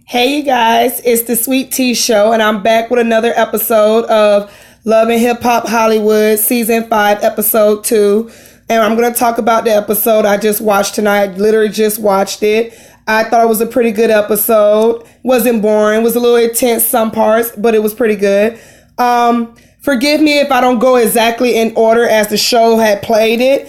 Hey, you guys, it's the Sweet Tea Show, and I'm back with another episode of Love and Hip Hop Hollywood, Season 5, Episode 2. And I'm going to talk about the episode I just watched tonight. I literally just watched it. I thought it was a pretty good episode. Wasn't boring. Was a little intense some parts, but it was pretty good. Forgive me if I don't go exactly in order as the show had played it.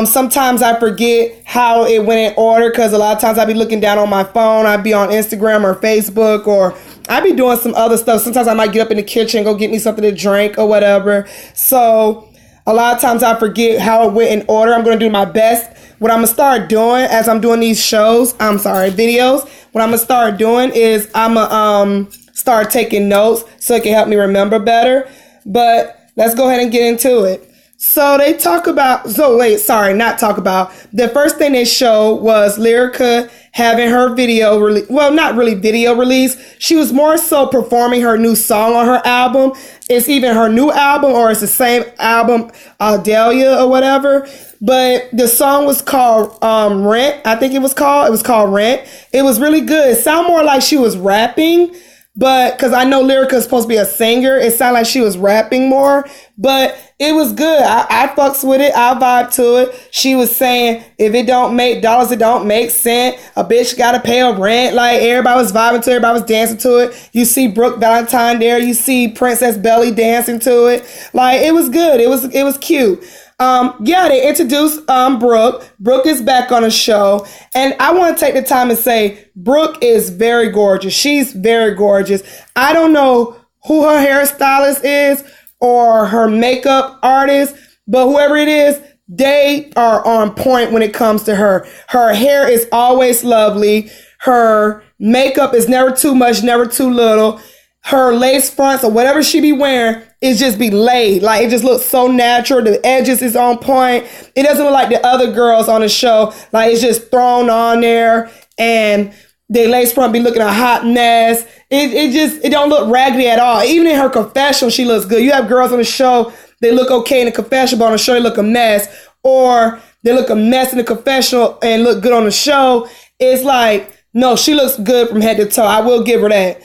Sometimes I forget how it went in order because a lot of times I be looking down on my phone. I'd be on Instagram or Facebook, or I be doing some other stuff. Sometimes I might get up in the kitchen and go get me something to drink or whatever. So a lot of times I forget how it went in order. I'm going to do my best. What I'm going to start doing as I'm doing these videos, what I'm going to start doing is I'm going to start taking notes so it can help me remember better. But let's go ahead and get into it. So they talk about, the first thing they showed was Lyrica having her video release. Well, not really video release. She was more so performing her new song on her album. It's even her new album or it's the same album, Dahlia or whatever. But the song was called Rent. I think it was called Rent. It was really good. It sounded more like she was rapping. But because I know Lyrica is supposed to be a singer, it sounded like she was rapping more. But it was good. I fucks with it. I vibe to it. She was saying, if it don't make dollars, it don't make cent. A bitch got to pay her rent. Like, everybody was vibing to it. Everybody was dancing to it. You see Brooke Valentine there. You see Princess Belly dancing to it. Like, it was good. It was cute. They introduced Brooke. Brooke is back on the show. And I want to take the time and say, Brooke is very gorgeous. She's very gorgeous. I don't know who her hairstylist is or her makeup artist, but whoever it is, they are on point when it comes to her. Her hair is always lovely. Her makeup is never too much, never too little. Her lace fronts or whatever she be wearing is just be laid. Like, it just looks so natural. The edges is on point. It doesn't look like the other girls on the show. Like, it's just thrown on there and the lace front be looking a hot mess. It don't look raggedy at all. Even in her confessional, she looks good. You have girls on the show, they look okay in the confessional, but on the show they look a mess. Or they look a mess in the confessional and look good on the show. It's like, no, she looks good from head to toe. I will give her that.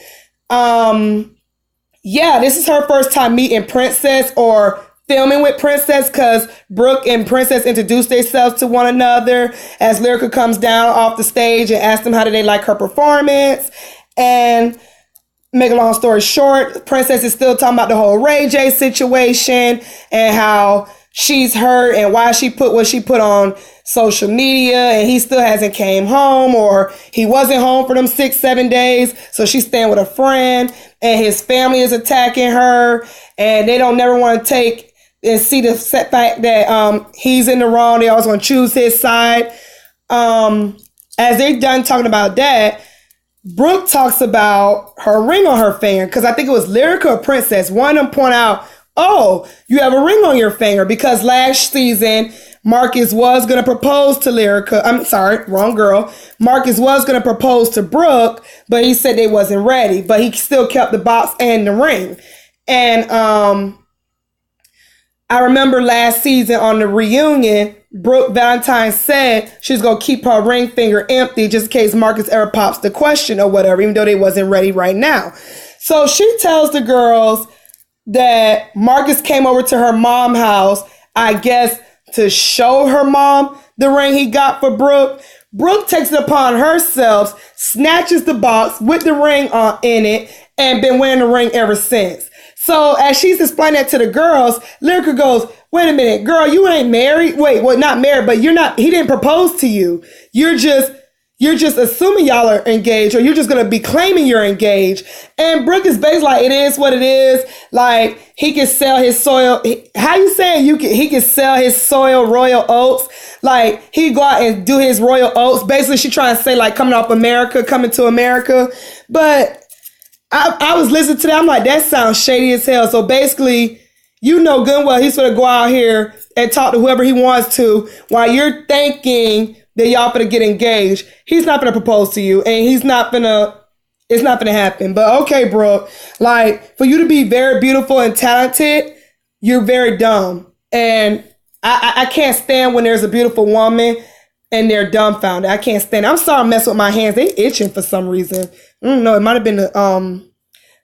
This is her first time meeting Princess or filming with Princess because Brooke and Princess introduced themselves to one another as Lyrica comes down off the stage and asks them how did they like her performance. And make a long story short, Princess is still talking about the whole Ray J situation and how she's hurt and why she put what she put on social media and he still hasn't came home or he wasn't home for them 6-7 days. So she's staying with a friend and his family is attacking her and they don't never want to take and see the fact that he's in the wrong. They always want to choose his side. As they're done talking about that, Brooke talks about her ring on her finger because I think it was Lyrica or Princess. One of them point out, oh, you have a ring on your finger because last season, Marcus was going to propose to Lyrica. I'm sorry, wrong girl. Marcus was going to propose to Brooke, but he said they wasn't ready, but he still kept the box and the ring. And I remember last season on the reunion, Brooke Valentine said she's going to keep her ring finger empty just in case Marcus ever pops the question or whatever, even though they wasn't ready right now. So she tells the girls that Marcus came over to her mom's house, I guess, to show her mom the ring he got for Brooke. Brooke takes it upon herself, snatches the box with the ring in it, and been wearing the ring ever since. So as she's explaining that to the girls, Lyrica goes, wait a minute, girl, you ain't married. Wait, well, not married, but he didn't propose to you. You're just assuming y'all are engaged or you're just going to be claiming you're engaged. And Brooke is basically like, it is what it is. Like, he can sell his soil. How you saying he can sell his soil royal oats? Like, he go out and do his royal oats. Basically, she trying to say like coming to America. But I was listening to that. I'm like, that sounds shady as hell. So basically, you know good and well he's going to go out here and talk to whoever he wants to while you're thinking that y'all finna get engaged. He's not gonna propose to you and it's not gonna happen. But okay, Brooke, like, for you to be very beautiful and talented, you're very dumb. And I can't stand when there's a beautiful woman and they're dumbfounded. I can't stand it. I'm sorry I'm messing with my hands. They itching for some reason. I don't know. It might have been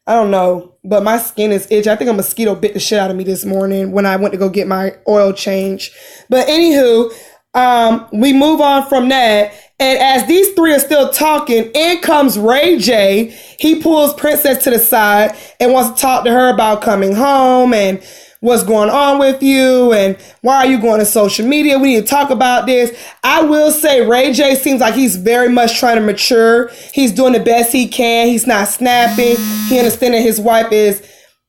I don't know, but my skin is itchy. I think a mosquito bit the shit out of me this morning when I went to go get my oil change. But anywho, we move on from that. And as these three are still talking, in comes Ray J. He pulls Princess to the side and wants to talk to her about coming home and what's going on with you and why are you going to social media? We need to talk about this. I will say Ray J seems like he's very much trying to mature. He's doing the best he can. He's not snapping. He understands that his wife is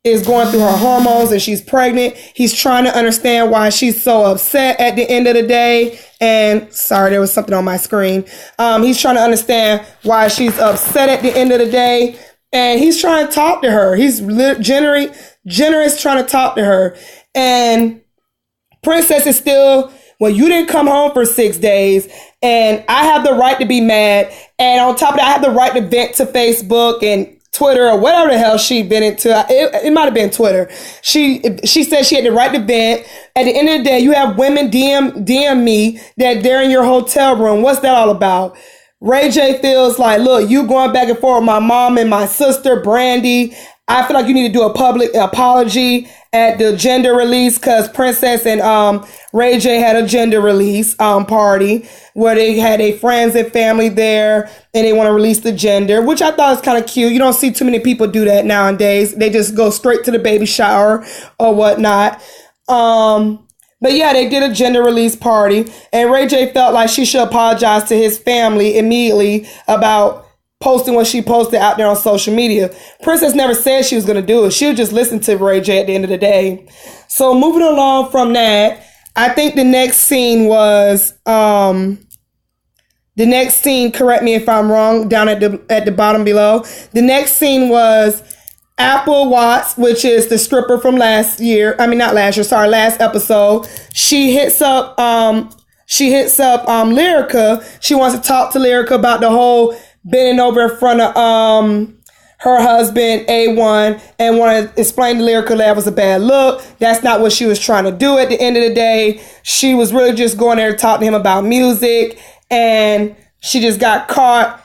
going through her hormones and she's pregnant. He's trying to understand why she's so upset at the end of the day. And sorry, there was something on my screen. He's trying to understand why she's upset at the end of the day. And he's trying to talk to her. He's generous trying to talk to her. And Princess is still, well, you didn't come home for 6 days. And I have the right to be mad. And on top of that, I have the right to vent to Facebook and Twitter or whatever the hell she vented to. It might have been Twitter. She said she had the right to vent. At the end of the day, you have women DM me that they're in your hotel room. What's that all about? Ray J feels like, look, you going back and forth with my mom and my sister, Brandy. I feel like you need to do a public apology at the gender release because Princess and Ray J had a gender release party where they had their friends and family there and they want to release the gender, which I thought was kind of cute. You don't see too many people do that nowadays. They just go straight to the baby shower or whatnot. But yeah, they did a gender release party and Ray J felt like she should apologize to his family immediately about posting what she posted out there on social media. Princess never said she was going to do it. She would just listen to Ray J at the end of the day. So moving along from that, I think the next scene was, correct me if I'm wrong, down at the bottom below. The next scene was Apple Watts, which is the stripper from last episode. She hits up Lyrica. She wants to talk to Lyrica about the whole bending over in front of her husband, A1, and want to explain to Lyrica that was a bad look. That's not what she was trying to do at the end of the day. She was really just going there to talk to him about music, and she just got caught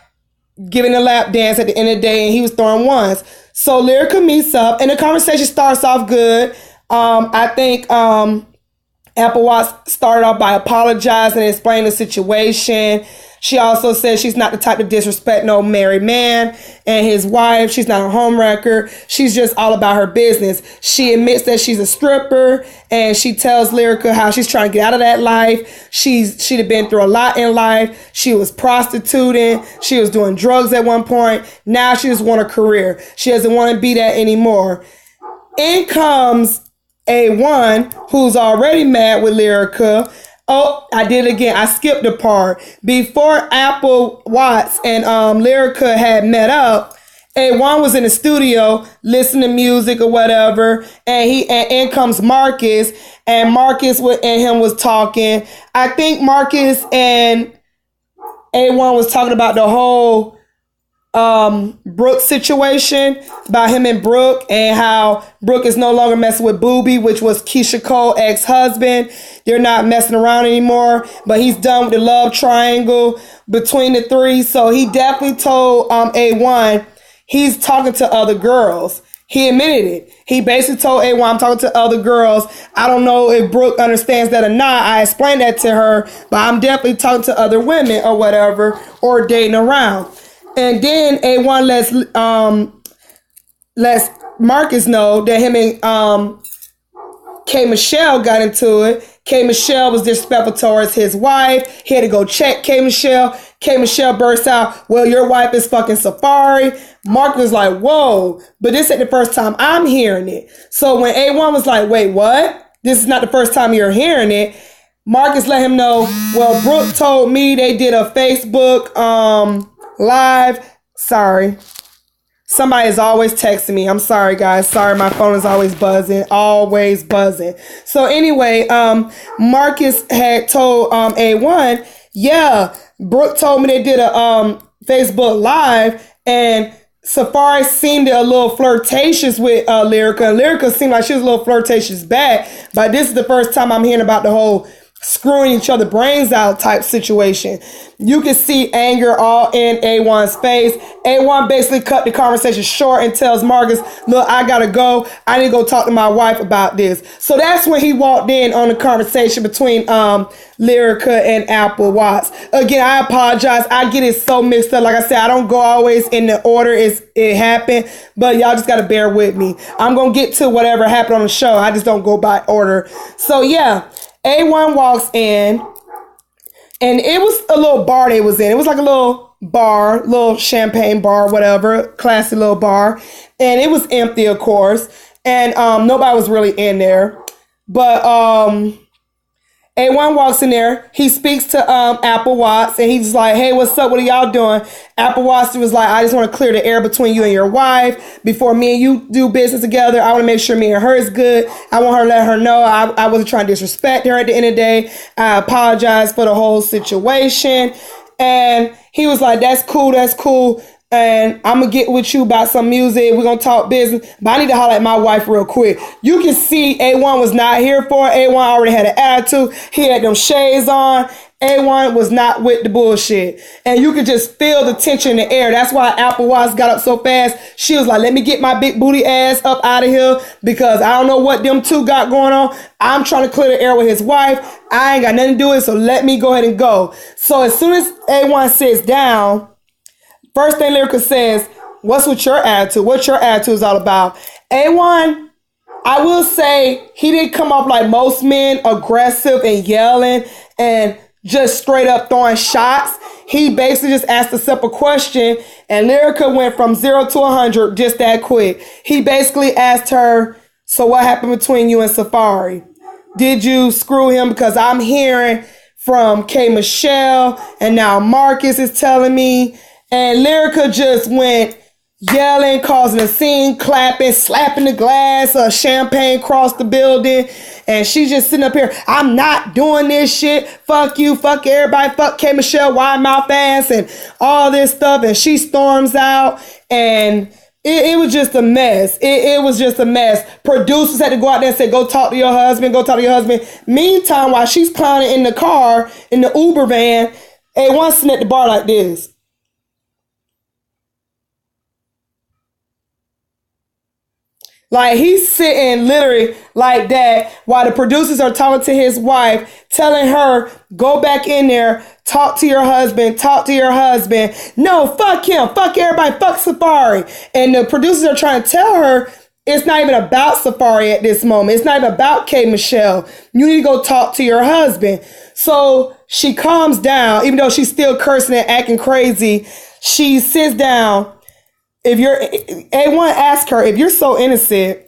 giving a lap dance at the end of the day, and he was throwing ones. So Lyrica meets up, and the conversation starts off good. I think Apple Watts started off by apologizing and explaining the situation. She also says she's not the type to disrespect no married man and his wife. She's not a homewrecker. She's just all about her business. She admits that she's a stripper and she tells Lyrica how she's trying to get out of that life. She'd have been through a lot in life. She was prostituting. She was doing drugs at one point. Now she just wants a career. She doesn't want to be that anymore. In comes A1, who's already mad with Lyrica. Oh, I did it again. I skipped a part. Before Apple Watts and Lyrica had met up, A1 was in the studio listening to music or whatever, and in comes Marcus, and Marcus and him was talking. I think Marcus and A1 was talking about the whole Brooke situation, about him and Brooke, and how Brooke is no longer messing with Boobie, which was Keisha Cole's ex-husband. They're not messing around anymore, but he's done with the love triangle between the three. So he definitely told A1 he's talking to other girls. He admitted it. He basically told A1, I'm talking to other girls. I don't know if Brooke understands that or not. I explained that to her, but I'm definitely talking to other women or whatever, or dating around. And then A1 lets Marcus know that him and K. Michelle got into it. K. Michelle was disrespectful towards his wife. He had to go check K. Michelle. K. Michelle bursts out, well, your wife is fucking Safari. Marcus was like, whoa, but this ain't the first time I'm hearing it. So when A1 was like, wait, what? This is not the first time you're hearing it. Marcus let him know, well, Brooke told me they did a Facebook live. Sorry. Somebody is always texting me. I'm sorry, guys. Sorry, my phone is always buzzing. Always buzzing. So anyway, Marcus had told A1, yeah, Brooke told me they did a Facebook live, and Safari seemed a little flirtatious with Lyrica. And Lyrica seemed like she was a little flirtatious back. But this is the first time I'm hearing about the whole screwing each other brains out type situation. You can see anger all in A1's face. A1 basically cut the conversation short and tells Marcus, look, I gotta go. I need to go talk to my wife about this. So that's when he walked in on the conversation between Lyrica and Apple Watts. Again, I apologize. I get it so mixed up. Like I said, I don't go always in the order it happened, but y'all just gotta bear with me. I'm gonna get to whatever happened on the show. I just don't go by order. So yeah, A1 walks in, and it was a little bar they was in. It was like a little bar, little champagne bar, whatever, classy little bar. And it was empty, of course. And nobody was really in there. But A1 walks in there. He speaks to Apple Watts, and he's like, hey, what's up? What are y'all doing? Apple Watts was like, I just want to clear the air between you and your wife. Before me and you do business together, I want to make sure me and her is good. I want her to let her know I wasn't trying to disrespect her at the end of the day. I apologize for the whole situation. And he was like, that's cool. And I'm going to get with you about some music. We're going to talk business. But I need to holler at my wife real quick. You can see A1 was not here for it. A1 already had an attitude. He had them shades on. A1 was not with the bullshit. And you could just feel the tension in the air. That's why Apple Watts got up so fast. She was like, let me get my big booty ass up out of here because I don't know what them two got going on. I'm trying to clear the air with his wife. I ain't got nothing to do with it, so let me go ahead and go. So as soon as A1 sits down, first thing Lyrica says, what's with your attitude? What your attitude is all about? A1, I will say he didn't come off like most men, aggressive and yelling and just straight up throwing shots. He basically just asked a simple question, and Lyrica went from 0 to 100 just that quick. He basically asked her, so what happened between you and Safaree? Did you screw him? Because I'm hearing from K. Michelle, and now Marcus is telling me. And Lyrica just went yelling, causing a scene, clapping, slapping the glass, champagne across the building. And she's just sitting up here, I'm not doing this shit. Fuck you, fuck everybody, fuck K. Michelle, wide mouth ass, and all this stuff. And she storms out, and it was just a mess. It was just a mess. Producers had to go out there and say, go talk to your husband, go talk to your husband. Meantime, while she's clowning in the car, in the Uber van, A1 sitting at the bar like this. Like, he's sitting literally like that while the producers are talking to his wife, telling her, go back in there, talk to your husband, talk to your husband. No, fuck him, fuck everybody, fuck Safaree. And the producers are trying to tell her it's not even about Safaree at this moment. It's not even about K. Michelle. You need to go talk to your husband. So she calms down, even though she's still cursing and acting crazy. She sits down. If you're A1 asked her, if you're so innocent,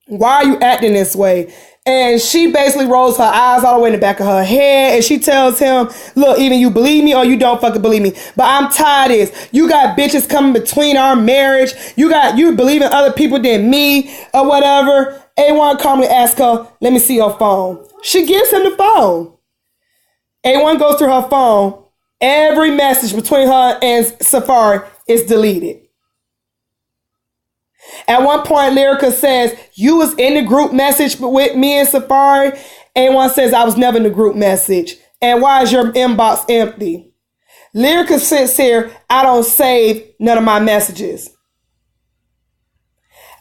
why are you acting this way? And she basically rolls her eyes all the way in the back of her head, and she tells him, look, even you believe me or you don't fucking believe me, but I'm tired of this. You got bitches coming between our marriage. You believe in other people than me or whatever. A1 calmly asks her, let me see your phone. She gives him the phone. A1 goes through her phone. Every message between her and Safaree is deleted. At one point, Lyrica says, you was in the group message with me and Safaree. A1 says, I was never in the group message. And why is your inbox empty? Lyrica sits here, I don't save none of my messages.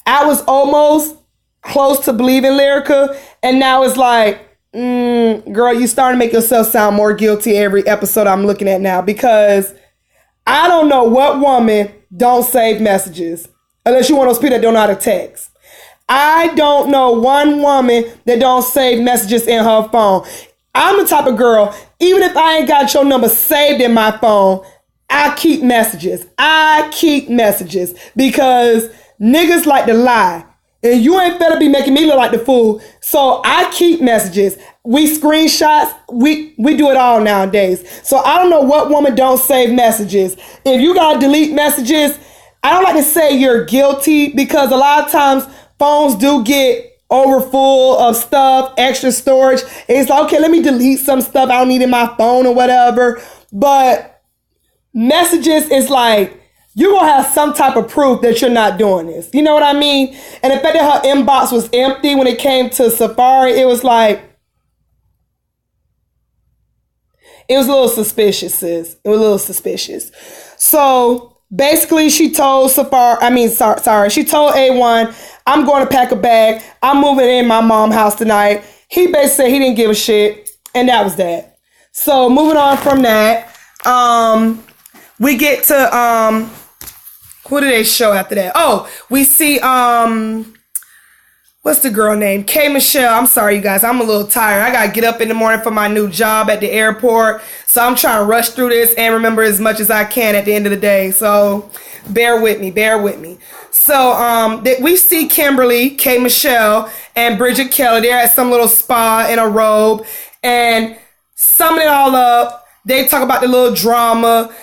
I was almost close to believing Lyrica, and now it's like, girl, you starting to make yourself sound more guilty every episode I'm looking at now, because I don't know what woman don't save messages. Unless you're one of those people that don't know how to text. I don't know one woman that don't save messages in her phone. I'm the type of girl, even if I ain't got your number saved in my phone, I keep messages. Because niggas like to lie. And you ain't better be making me look like the fool. So I keep messages. We screenshots. We do it all nowadays. So I don't know what woman don't save messages. If you gotta delete messages, I don't like to say you're guilty, because a lot of times phones do get overfull of stuff, extra storage. It's like, okay, let me delete some stuff I don't need in my phone or whatever. But messages is like, you're going to have some type of proof that you're not doing this. You know what I mean? And the fact that her inbox was empty when it came to Safaree, it was like, It was a little suspicious, sis. It was a little suspicious. So basically, she told she told A1, I'm going to pack a bag. I'm moving in my mom's house tonight. He basically said he didn't give a shit. And that was that. So moving on from that, we get to, who did they show after that? Oh, we see, what's the girl name? K. Michelle. I'm sorry, you guys. I'm a little tired. I got to get up in the morning for my new job at the airport. So I'm trying to rush through this and remember as much as I can at the end of the day. So bear with me. So we see Kimberly, K. Michelle, and Bridget Kelly. They're at some little spa in a robe. And summing it all up, they talk about the little drama.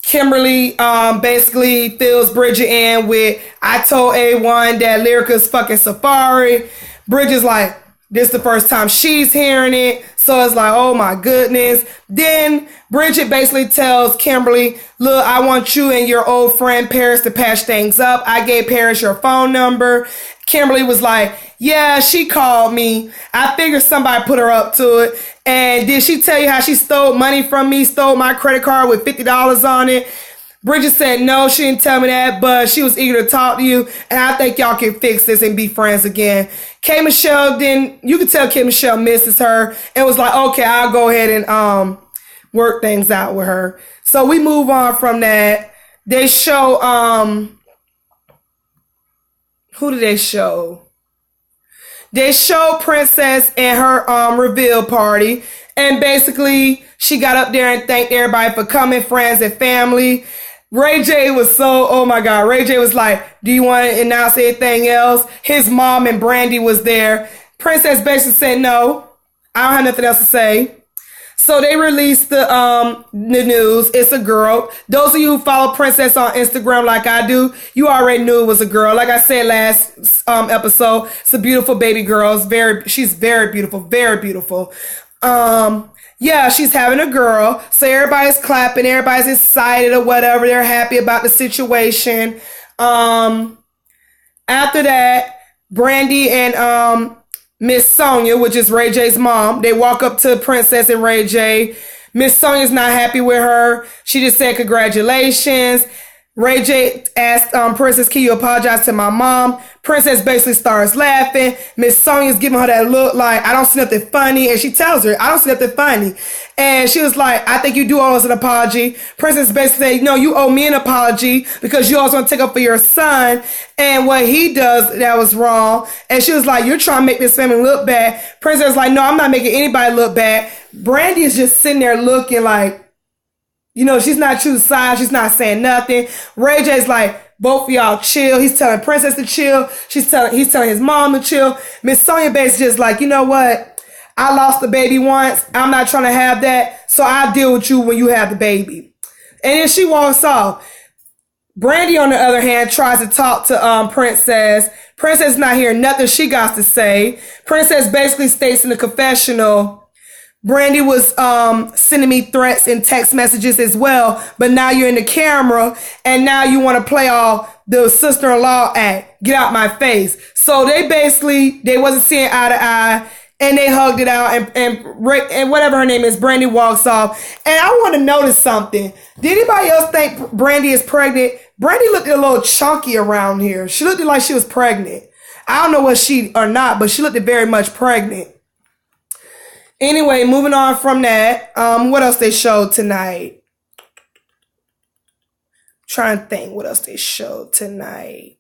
Kimberly basically fills Bridget in with, I told A1 that Lyrica's fucking Safari. Bridget's like, this is the first time she's hearing it. So it's like, oh my goodness. Then Bridget basically tells Kimberly, look, I want you and your old friend Paris to patch things up. I gave Paris your phone number. Kimberly was like, yeah, she called me. I figured somebody put her up to it. And did she tell you how she stole money from me, stole my credit card with $50 on it? Bridget said, no, she didn't tell me that, but she was eager to talk to you. And I think y'all can fix this and be friends again. K. Michelle, then you could tell K. Michelle misses her and was like, okay, I'll go ahead and work things out with her. So we move on from that. They show, who did they show? They show Princess and her reveal party. And basically, she got up there and thanked everybody for coming, friends and family. Ray J was so, oh my God. Ray J was like, do you want to announce anything else? His mom and Brandy was there. Princess basically said, no, I don't have nothing else to say. So they released the news. It's a girl. Those of you who follow Princess on Instagram like I do, you already knew it was a girl. Like I said last episode, it's a beautiful baby girl. She's very beautiful, very beautiful. Yeah, she's having a girl. So everybody's clapping, everybody's excited or whatever. They're happy about the situation. After that, Brandy and Miss Sonia, which is Ray J's mom, they walk up to Princess and Ray J. Miss Sonia's not happy with her. She just said congratulations. Ray J asked Princess, can you apologize to my mom? Princess basically starts laughing. Miss Sonia's giving her that look like, I don't see nothing funny. And she tells her, I don't see nothing funny. And she was like, I think you do owe us an apology. Princess basically said, no, you owe me an apology because you always want to take up for your son and what he does that was wrong. And she was like, you're trying to make this family look bad. Princess was like, no, I'm not making anybody look bad. Brandy is just sitting there looking like, you know, she's not choosing sides. She's not saying nothing. Ray J's like, both of y'all chill. He's telling Princess to chill. He's telling his mom to chill. Miss Sonia basically just like, you know what? I lost the baby once. I'm not trying to have that. So I'll deal with you when you have the baby. And then she walks off. Brandy, on the other hand, tries to talk to Princess. Princess not hearing nothing she got to say. Princess basically states in the confessional, Brandy was sending me threats and text messages as well, but now you're in the camera and now you want to play all the sister-in-law act. Get out my face. So they wasn't seeing eye to eye and they hugged it out and whatever her name is, Brandy walks off. And I want to notice something. Did anybody else think Brandy is pregnant? Brandy looked a little chunky around here. She looked like she was pregnant. I don't know was she or not, but she looked very much pregnant. Anyway, moving on from that, what else they showed tonight? Trying to think what else they showed tonight.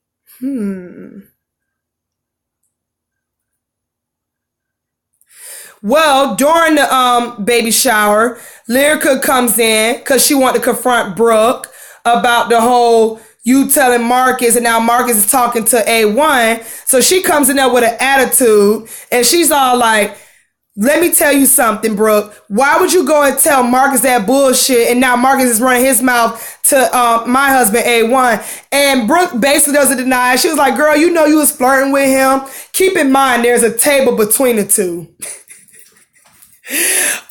Well, during the baby shower, Lyrica comes in because she wanted to confront Brooke about the whole you telling Marcus, and now Marcus is talking to A1. So she comes in there with an attitude, and she's all like, let me tell you something, Brooke. Why would you go and tell Marcus that bullshit and now Marcus is running his mouth to my husband, A1? And Brooke basically doesn't deny it. She was like, girl, you know you was flirting with him. Keep in mind, there's a table between the two.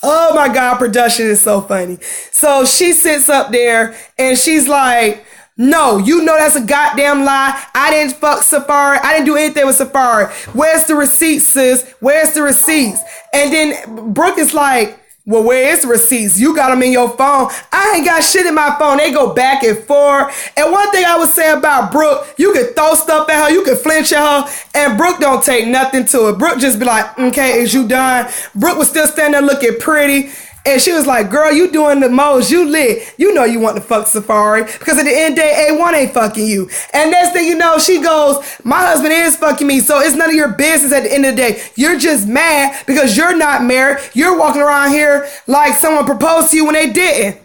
Oh my God, production is so funny. So she sits up there and she's like, no, you know that's a goddamn lie. I didn't fuck Safari. I didn't do anything with Safari. Where's the receipts, sis? Where's the receipts? And then Brooke is like, Well, where is the receipts? You got them in your phone. I ain't got shit in my phone. They go back and forth. And one thing I would say about Brooke, you can throw stuff at her, you can flinch at her, and Brooke don't take nothing to it. Brooke just be like, okay, is you done? Brooke was still standing there looking pretty. And she was like, girl, you doing the most. You lit. You know you want to fuck Safaree. Because at the end of the day, A1 ain't fucking you. And next thing you know, she goes, my husband is fucking me. So it's none of your business at the end of the day. You're just mad because you're not married. You're walking around here like someone proposed to you when they didn't.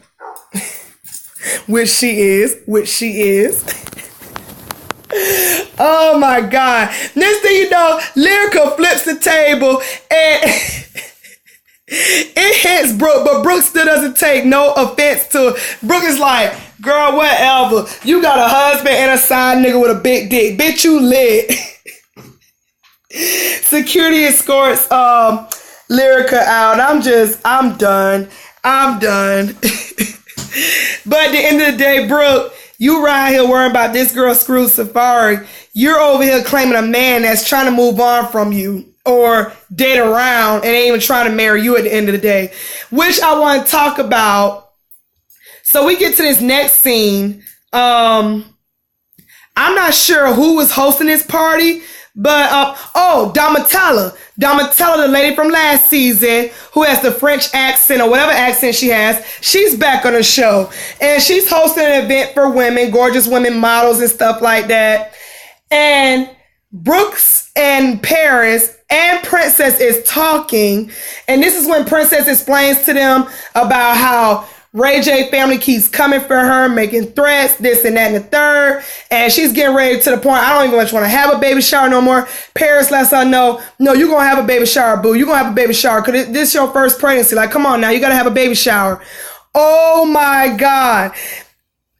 Which she is. Oh my God. Next thing you know, Lyrica flips the table and... It hits Brooke, but Brooke still doesn't take no offense to it. Brooke is like, girl, whatever. You got a husband and a side nigga with a big dick. Bitch, you lit. Security escorts Lyrica out. I'm done. But at the end of the day, Brooke, you right here worrying about this girl screwed Safaree. You're over here claiming a man that's trying to move on from you. Or date around and ain't even trying to marry you at the end of the day. Which I want to talk about. So we get to this next scene. I'm not sure who was hosting this party. But, Donatella. Donatella, the lady from last season who has the French accent or whatever accent she has. She's back on the show. And she's hosting an event for women, gorgeous women models and stuff like that. And Brooks and Paris and Princess is talking, and this is when Princess explains to them about how Ray J family keeps coming for her, making threats, this and that and the third, and she's getting ready to the point, I don't even want to have a baby shower no more. Paris lets her know, no, you're going to have a baby shower, boo. You're going to have a baby shower because this is your first pregnancy. Like, come on now, you got to have a baby shower. Oh my God.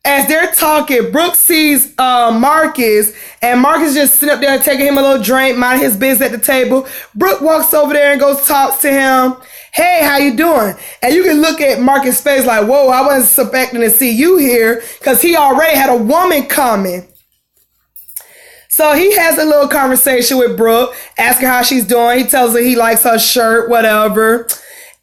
As they're talking, Brooke sees Marcus, and Marcus just sitting up there taking him a little drink, minding his business at the table. Brooke walks over there and goes talks to him. Hey, how you doing? And you can look at Marcus' face like, whoa, I wasn't expecting to see you here because he already had a woman coming. So he has a little conversation with Brooke, asking how she's doing. He tells her he likes her shirt, whatever.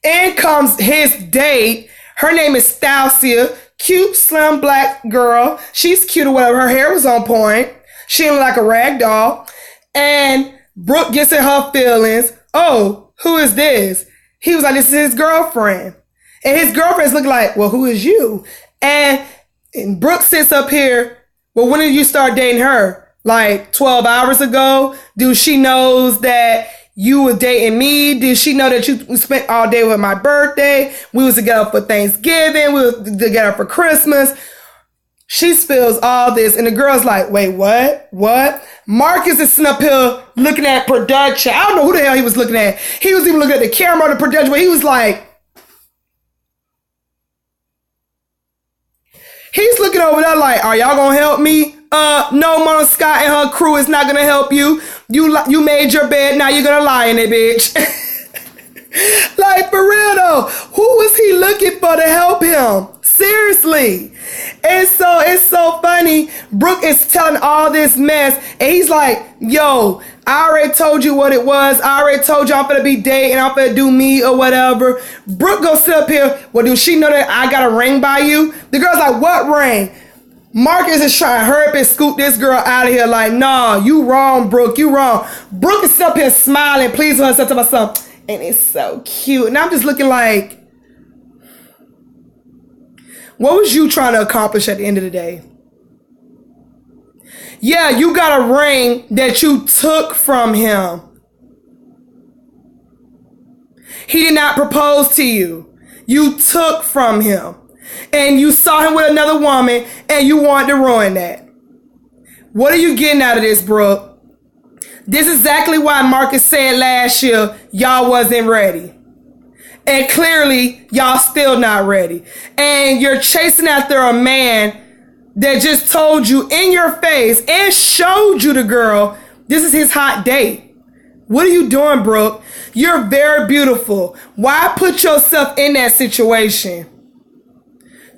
In comes his date. Her name is Stacia. Cute, slim, black girl. She's cute or whatever. Her hair was on point. She looked like a rag doll. And Brooke gets in her feelings. Oh, who is this? He was like, this is his girlfriend. And his girlfriend's looking like, well, who is you? And Brooke sits up here. Well, when did you start dating her? Like 12 hours ago? Dude, she knows that you were dating me. Did she know that you spent all day with my birthday? We was together for Thanksgiving. We was together for Christmas. She spills all this. And the girl's like, wait, what? What? Marcus is sitting up here looking at production. I don't know who the hell he was looking at. He was even looking at the camera, the production, but he was like, he's looking over there like, are y'all gonna help me? No, Mona Scott and her crew is not gonna help you. You made your bed, now you're gonna lie in it, bitch. Like, for real though, who was he looking for to help him? Seriously. And so it's so funny. Brooke is telling all this mess, and he's like, yo, I already told you what it was. I already told you I'm gonna be dating, I'm gonna do me or whatever. Brooke goes sit up here. Well, does she know that I got a ring by you? The girl's like, what ring? Marcus is trying to hurry up and scoop this girl out of here like, nah, you wrong, Brooke, you wrong. Brooke is up here smiling, pleasing herself to myself. And it's so cute. And I'm just looking like, what was you trying to accomplish at the end of the day? Yeah, you got a ring that you took from him. He did not propose to you. You took from him. And you saw him with another woman and you wanted to ruin that. What are you getting out of this, Brooke? This is exactly why Marcus said last year y'all wasn't ready. And clearly y'all still not ready. And you're chasing after a man that just told you in your face and showed you the girl, this is his hot date. What are you doing, Brooke? You're very beautiful. Why put yourself in that situation?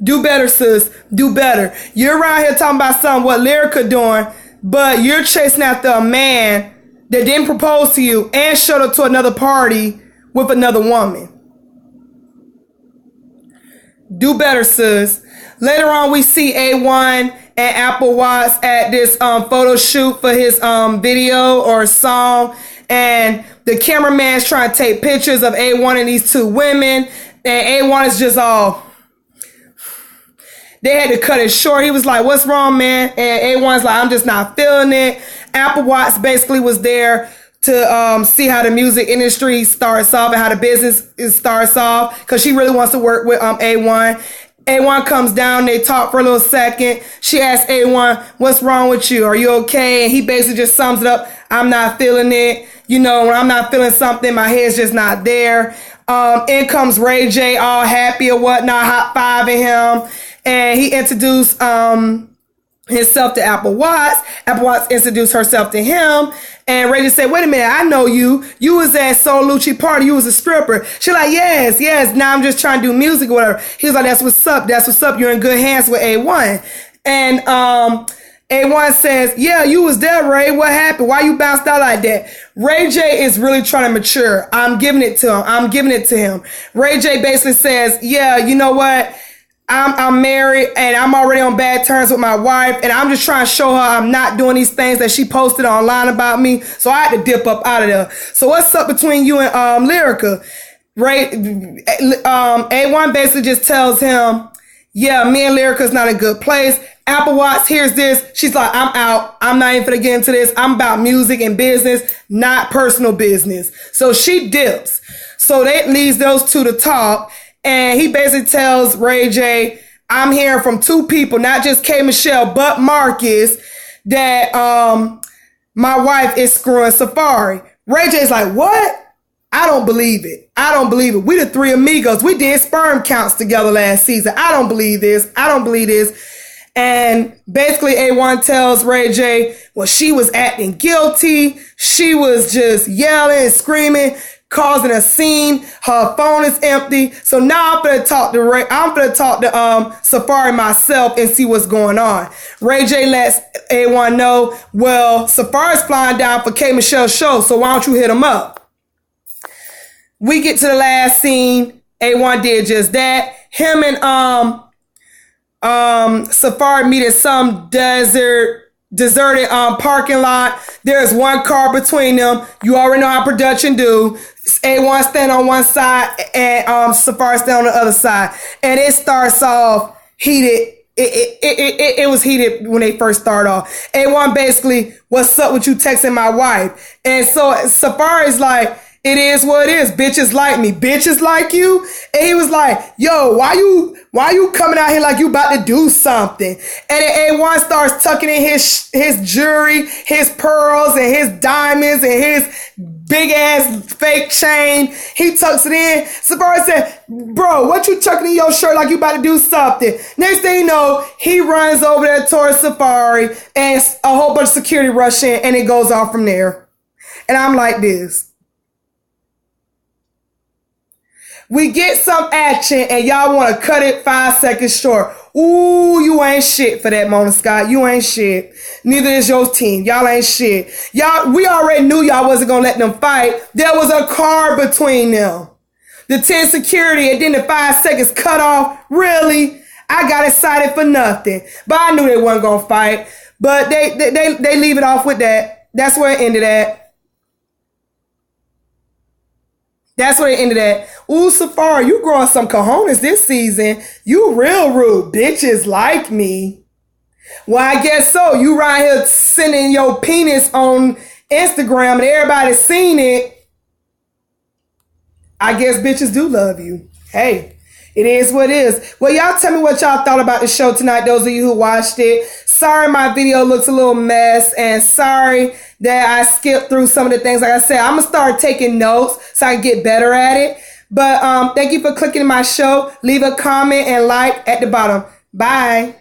Do better, sis. Do better. You're around here talking about something what Lyrica doing, but you're chasing after a man that didn't propose to you and showed up to another party with another woman. Do better, sis. Later on, we see A1 and Apple Watts at this photo shoot for his video or song. And the cameraman's trying to take pictures of A1 and these two women. And A1 is just all... They had to cut it short. He was like, what's wrong, man? And A1's like, I'm just not feeling it. Apple Watts basically was there to see how the music industry starts off and how the business starts off, because she really wants to work with A1. A1 comes down, they talk for a little second. She asks A1, what's wrong with you? Are you okay? And he basically just sums it up. I'm not feeling it. You know, when I'm not feeling something, my head's just not there. In comes Ray J, all happy or whatnot, high-fiving him. And he introduced himself to Apple Watts. Apple Watts introduced herself to him. And Ray J said, wait a minute, I know you. You was at Soul Lucci party. You was a stripper. She like, yes. Now I'm just trying to do music or whatever. He was like, that's what's up. You're in good hands with A1. And A1 says, yeah, you was there, Ray. What happened? Why you bounced out like that? Ray J is really trying to mature. I'm giving it to him. Ray J basically says, yeah, you know what? I'm married and I'm already on bad terms with my wife, and I'm just trying to show her I'm not doing these things that she posted online about me. So I had to dip up out of there. So what's up between you and Lyrica? A1 basically just tells him, yeah, me and Lyrica's not in a good place. Apple Watts hears this. She's like, I'm out. I'm not even gonna get into this. I'm about music and business, not personal business. So she dips. So that leaves those two to talk. And he basically tells Ray J, I'm hearing from two people, not just K. Michelle, but Marcus, that my wife is screwing Safari. Ray J's like, what? I don't believe it. We the three amigos. We did sperm counts together last season. I don't believe this. And basically A1 tells Ray J, well, she was acting guilty. She was just yelling and screaming, causing a scene. Her phone is empty. So now I'm gonna talk to Safari myself and see what's going on. Ray J lets A1 know, well, Safari's flying down for K. Michelle's show, so why don't you hit him up? We get to the last scene. A1 did just that. Him and Safari meet at some deserted parking lot. There's one car between them. You already know how production do. A1 stand on one side and Safari stand on the other side. And it starts off heated. It was heated when they first start off. A1 basically, what's up with you texting my wife? And so Safari's like, it is what it is. Bitches like me. Bitches like you. And he was like, yo, why you coming out here like you about to do something? And then A1 starts tucking in his jewelry, his pearls and his diamonds and his big ass fake chain. He tucks it in. Safari said, bro, what you tucking in your shirt like you about to do something? Next thing you know, he runs over there towards Safari and a whole bunch of security rush in and it goes on from there. And I'm like this. We get some action and y'all want to cut it 5 seconds short. Ooh, you ain't shit for that, Mona Scott. You ain't shit. Neither is your team. Y'all ain't shit. We already knew y'all wasn't going to let them fight. There was a car between them. The 10 security and then the 5 seconds cut off. Really? I got excited for nothing. But I knew they wasn't going to fight. But they leave it off with that. That's where it ended at. Ooh, Safari, you growing some cojones this season. You real rude. Bitches like me. Well, I guess so. You right here sending your penis on Instagram and everybody's seen it. I guess bitches do love you. Hey, it is what it is. Well, y'all tell me what y'all thought about the show tonight, those of you who watched it. Sorry my video looks a little mess, and sorry that I skipped through some of the things. Like I said, I'm going to start taking notes so I can get better at it. But thank you for clicking my show. Leave a comment and like at the bottom. Bye.